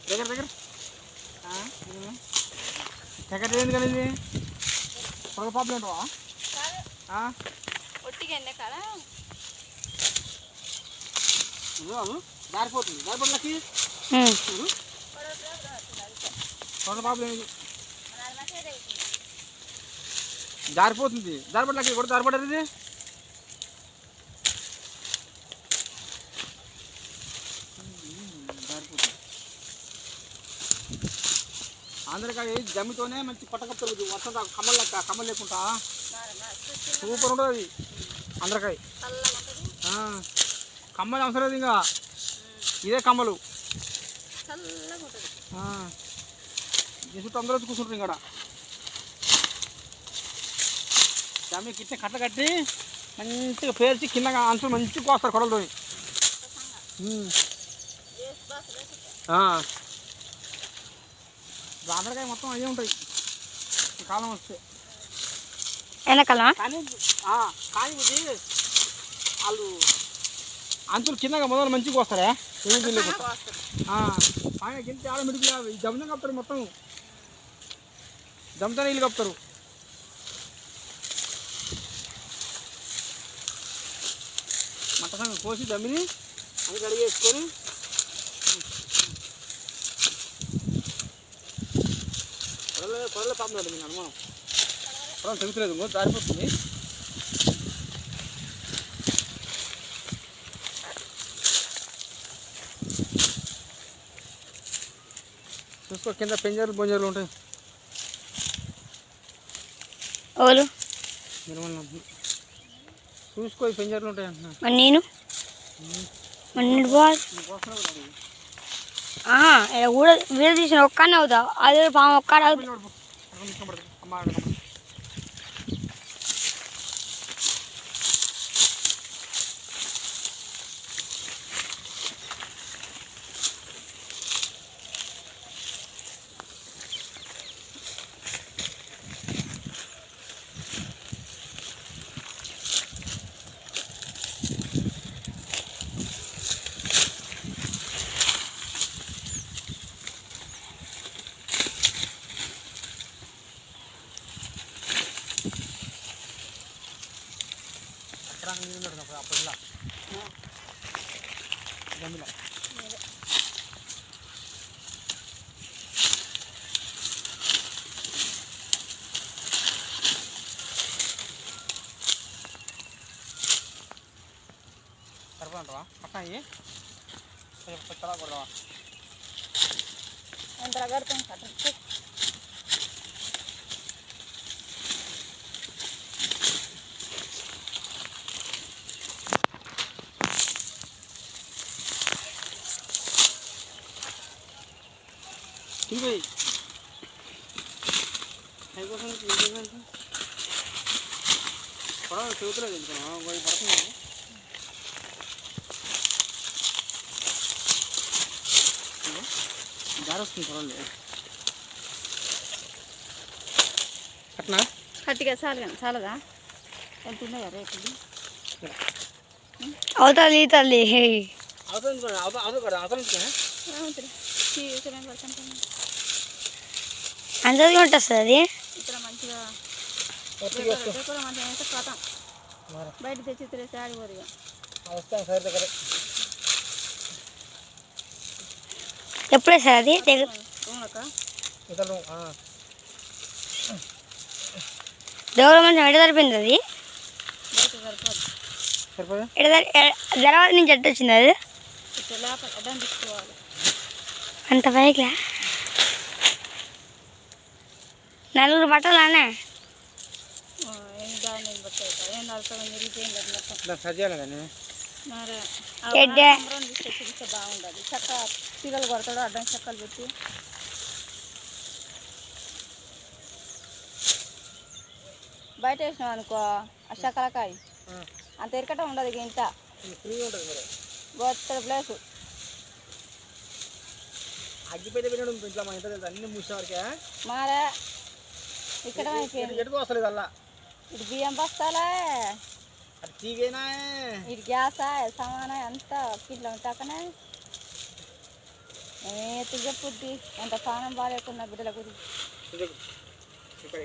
దగ్గర దగ్గర ఎక్కడ ఏంది కానీ ఇది పొగ పాపలు ఉంటావా ఒట్టిగా ఎండకాడ జారిపోతుంది జారిపోట్లకి పొగ పాపలు ఏంది జారిపోతుంది జారిపట్లకి కూడా జారిపడదు ఇది ఆంధ్రకాయ జమ్మితోనే మంచి పట్టకప్తారు వర్షం కమ్మలు లెక్క కమ్మలు లేకుండా సూపర్ ఉంటుంది అది ఆంధ్రకాయ కమ్మలు అవసరం లేదు ఇంకా ఇదే కమ్మలు చుట్టూ అందరూ వచ్చి కూర్చుంటారు ఇక్కడ జమ్మి కిట్టే కట్ట కట్టి మంచిగా పేర్చి కింద అంచులు మంచిగా కోస్తారు కొడలతో ఆంధ్రకాయ మొత్తం అయ్యే ఉంటాయి కాలం వస్తే ఎండాకాలం కానీ కానీ ఇది వాళ్ళు అంచులు కిందగా మొదలు మంచిగా వస్తారా ఆయన కింద చాలా మిడికి జమ్మునే కప్తారు మొత్తం జమ్ముతో నీళ్ళు కప్తారు మంట సంగం కోసి జమ్మిని అది కడిగి వేసుకొని పొరలో పాపం లేదు మీకు అనుమానం పొలం తెలుసులేదు జారిపోతుంది చూసుకో కింద పెంజర్లు బొంజర్లు ఉంటాయి చూసుకో ఈ పెంజర్లు ఉంటాయి అంటున్నా నేను కూడా వీడియో తీసిన ఒక్కనే అవుతావు అదే పాము ఒక్కడ అప్పటిలా జమ్మిలో సరిపోతుంటావా పట్టాయి కొత్తగా కొడదావా ఎంత రగడుతుంది కట్ట ठीक है थोड़ा चौथरा कोई पड़ता दार थोड़ा कटना కట్టిగా చాలదా ఎంత ఉన్నాయా రేట్లు అవుతుంది తల్లి అంతది ఉంటుంది అది ఇక్కడ మంచిగా కథం బయట తెచ్చి తిరిగి ఆడిపోరుగా ఎప్పుడే సార్ అది దేవుడు మంచిగా ఎడ సరిపోయింది అది జలవాది నుంచి ఎట్ట వచ్చింది అది అంత పైకి నలుగురు పట్టాలనే బాగుండదు చక్క పిల్లలు కొడతాడు అడ్డం చక్కలు పెట్టి బయట వేసినాం అనుకో ఆ చక్కలకాయ అంత ఎరకట ఉండదు ఇంత బొత్తడి ప్లేసు అగ్గిపోయితే ఇంట్లో మా ఇంట్లో అన్ని మూసేవారికే మారా ఇక్కడ వస్తలేదు అలా ఇటు బియ్యం బస్తాలే అది తీగేనా ఇటు గ్యాసా సమానా అంతా కిలో తక్కనే చెప్పుద్ది అంత ప్రాణం బాగాలేకున్నా బిడ్డల గురించి ఇక్కడ